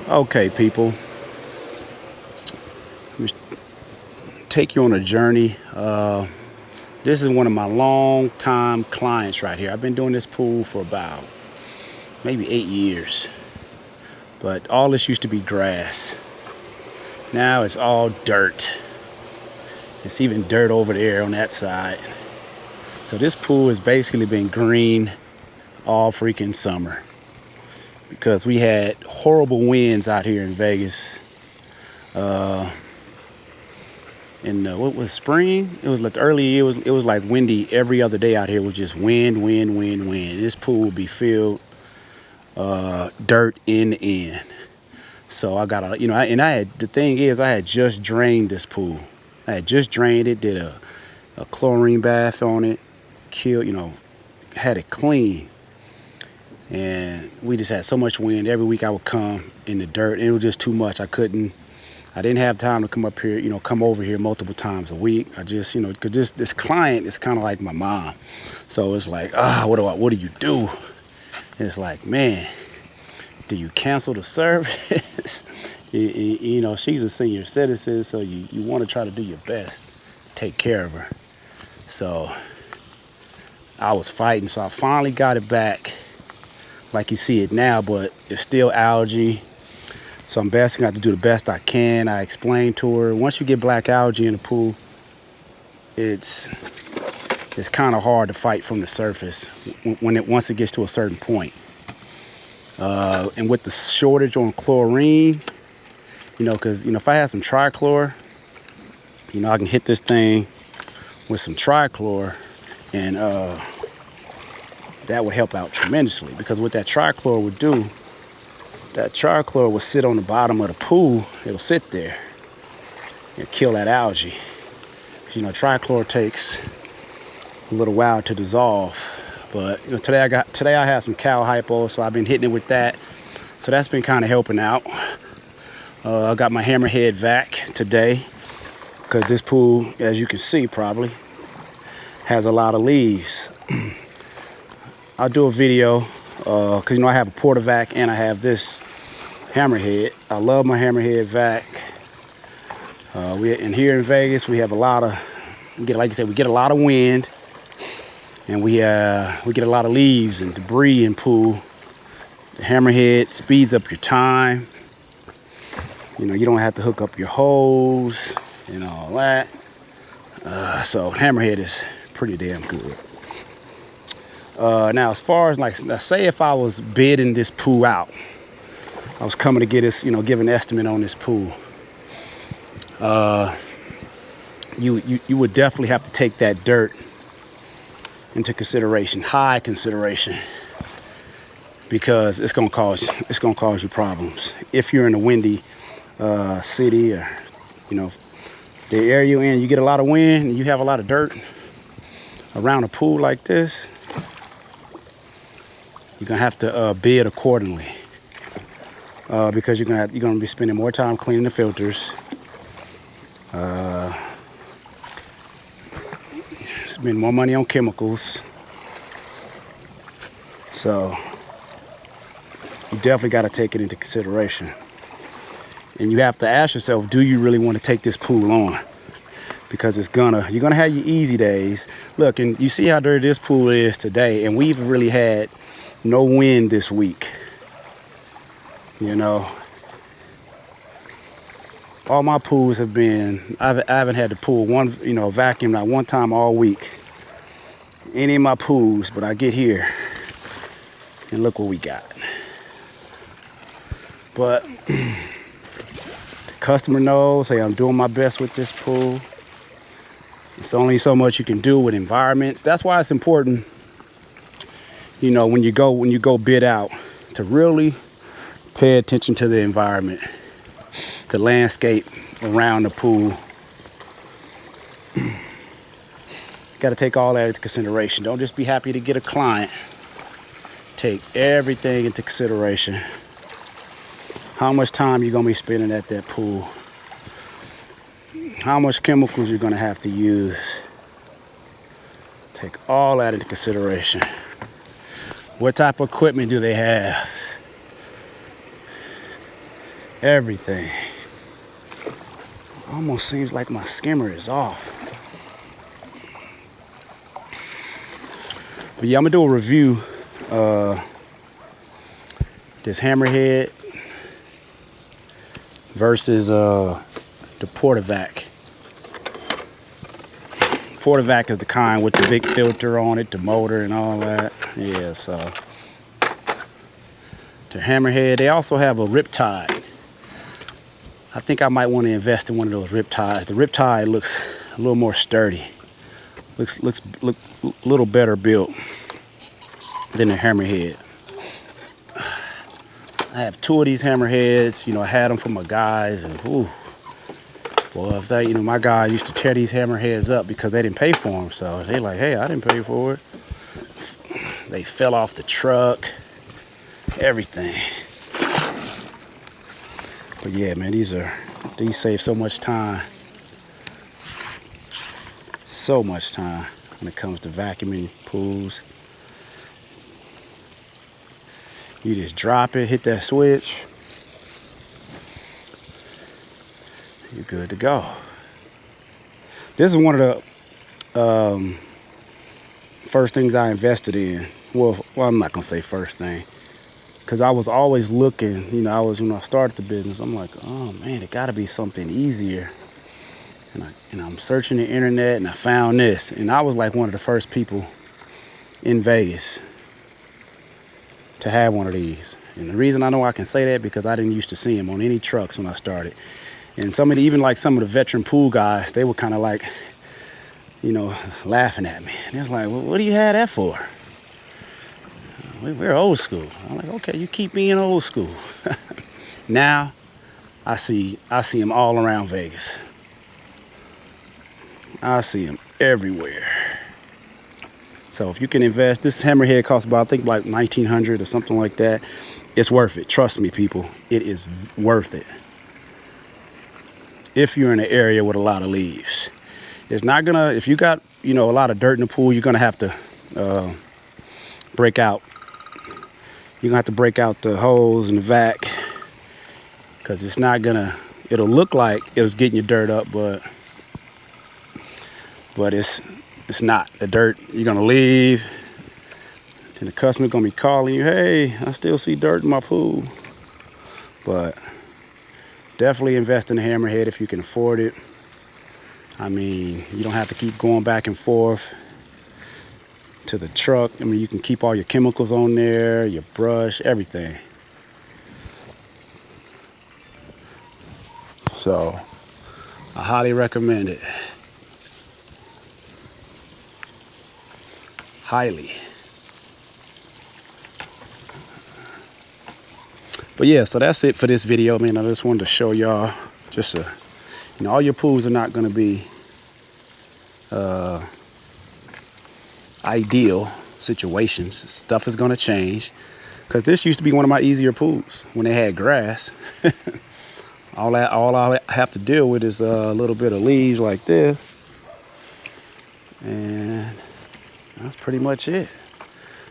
Okay, people, let me take you on a journey. This is one of my long-time clients right here. I've been doing this pool for about maybe 8 years, but all this used to be grass. Now it's all dirt. It's even dirt over there on that side. So this pool has basically been green all freaking summer because we had horrible winds out here in Vegas. In what was spring? It was like early. It was like windy every other day out here. It was just wind, wind, wind, wind. This pool would be filled dirt in the end. So I got and I had the thing is I had just drained this pool. I had just drained it, did a chlorine bath on it, killed, had it clean. And we just had so much wind. Every week I would come in the dirt, and it was just too much. I didn't have time to come up here, come over here multiple times a week. I just, because this client is kind of like my mom. So it's like, what do you do? And it's like, man, do you cancel the service? She's a senior citizen, so you want to try to do your best to take care of her. So I was fighting, so I finally got it back like you see it now, but it's still algae. So I'm basically going to do the best I can. I explained to her, once you get black algae in the pool, it's kind of hard to fight from the surface once it gets to a certain point. And with the shortage on chlorine, because, if I had some trichlor, I can hit this thing with some trichlor, and that would help out tremendously. Because what that trichlor would do, that trichlor will sit on the bottom of the pool. It'll sit there and kill that algae. Trichlor takes a little while to dissolve. But today I had some cow hypo, so I've been hitting it with that. So that's been kind of helping out. I got my hammerhead vac today because this pool, as you can see probably, has a lot of leaves. I'll do a video because I have a Portavac and I have this hammerhead. I love my hammerhead vac. And here in Vegas we have we get a lot of wind, and we get a lot of leaves and debris in pool. The hammerhead speeds up your time. You don't have to hook up your hose and all that. So hammerhead is pretty damn good. Now, as far as say if I was bidding this pool out, I was coming to get this, give an estimate on this pool. You would definitely have to take that dirt into consideration, high consideration, because it's gonna cause you problems if you're in a windy city, or the area you're in. You get a lot of wind and you have a lot of dirt around a pool like this. You're gonna have to bid accordingly, because you're gonna be spending more time cleaning the filters, spend more money on chemicals. So you definitely got to take it into consideration, and you have to ask yourself, do you really want to take this pool on? Because you're gonna have your easy days. Look, and you see how dirty this pool is today, and we've really had no wind this week. All my pools have been, I haven't had the pool vacuum not one time all week. Any of my pools, but I get here and look what we got. But the customer knows, hey, I'm doing my best with this pool. It's only so much you can do with environments. That's why it's important, when you go bid out, to really pay attention to the environment, the landscape around the pool. Got to take all that into consideration. Don't just be happy to get a client. Take everything into consideration. How much time you're gonna be spending at that pool. How much chemicals you're gonna have to use. Take all that into consideration. What type of equipment do they have? everything. Almost seems like my skimmer is off. But yeah, I'm gonna do a review. This Hammerhead versus the Portavac. Portavac is the kind with the big filter on it, the motor and all that. Yeah, so the Hammerhead. They also have a Riptide. I think I might want to invest in one of those Riptides. The Riptide looks a little more sturdy. Looks a little better built than the Hammerhead. I have 2 of these Hammerheads. You know, I had them for my guys, and ooh, well, if they, you know, my guy used to tear these Hammerheads up because they didn't pay for them. So they like, hey, I didn't pay for it. They fell off the truck, everything. But yeah, man, these save so much time. So much time when it comes to vacuuming pools. You just drop it, hit that switch. You're good to go. This is one of the first things I invested in. Well, I'm not gonna say first thing, because I was always looking. You know, when I started the business, I'm like, oh man, it got to be something easier. And I'm searching the internet, and I found this, and I was like one of the first people in Vegas to have one of these. And the reason I know I can say that because I didn't used to see them on any trucks when I started. And even like some of the veteran pool guys, they were kind of like, you know, laughing at me. And they was like, well, what do you have that for? We're old school. I'm like, okay, you keep being old school. Now I see them all around Vegas. I see them everywhere. So if you can invest, this Hammerhead costs about, I think, like $1,900 or something like that. It's worth it. Trust me, people. It is worth it. If you're in an area with a lot of leaves. It's not gonna, if you got, you know, a lot of dirt in the pool, you're gonna have to break out. You're gonna have to break out the hose and the vac, because it's not gonna, it'll look like it was getting your dirt up, but it's not. The dirt, you're gonna leave, and the customer's gonna be calling you, hey, I still see dirt in my pool. But definitely invest in the Hammerhead if you can afford it. I mean, you don't have to keep going back and forth to the truck. I mean, you can keep all your chemicals on there, your brush, everything. So I highly recommend it. Highly. But yeah, so that's it for this video, man. I just wanted to show y'all, just you know, all your pools are not going to be ideal situations. Stuff is going to change, because this used to be one of my easier pools when they had grass. all I have to deal with is a little bit of leaves like this, and that's pretty much it.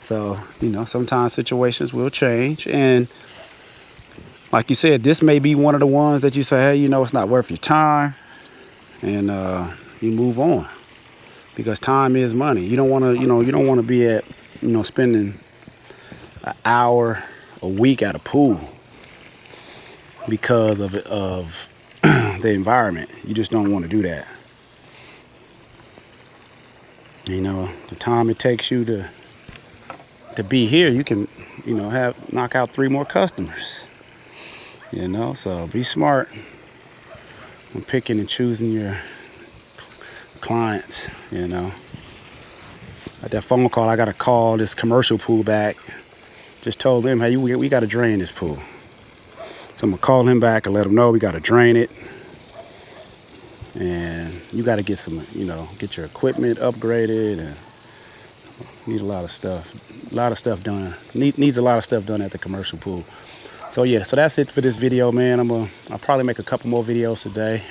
So, you know, sometimes situations will change, and like you said, this may be one of the ones that you say, hey, you know, it's not worth your time, and you move on, because time is money. You don't want to, you know, you don't want to be at, you know, spending an hour a week at a pool because of the environment. You just don't want to do that. You know, the time it takes you to be here, you can, you know, knock out 3 more customers. You know, so be smart when picking and choosing your clients. You know, at that phone call, I got to call this commercial pool back. Just told them, hey, we got to drain this pool. So I'm gonna call him back and let him know we got to drain it, and you got to get some, you know, get your equipment upgraded, and need a lot of stuff done. Needs a lot of stuff done at the commercial pool. So yeah, so that's it for this video, man. I'll probably make a couple more videos today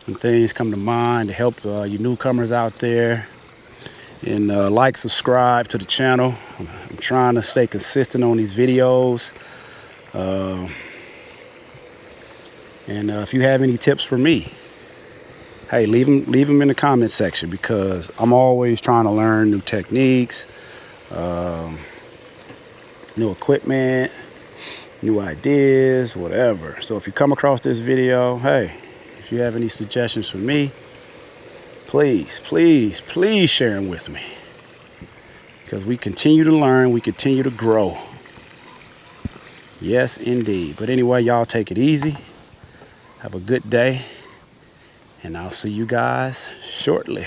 when things come to mind to help you newcomers out there. And like, subscribe to the channel. I'm trying to stay consistent on these videos. And if you have any tips for me, hey, leave them in the comment section, because I'm always trying to learn new techniques, new equipment, new ideas, whatever. So if you come across this video, hey, if you have any suggestions for me, please, please, please share them with me, because we continue to learn, we continue to grow. Yes, indeed. But anyway, y'all take it easy. Have a good day, and I'll see you guys shortly.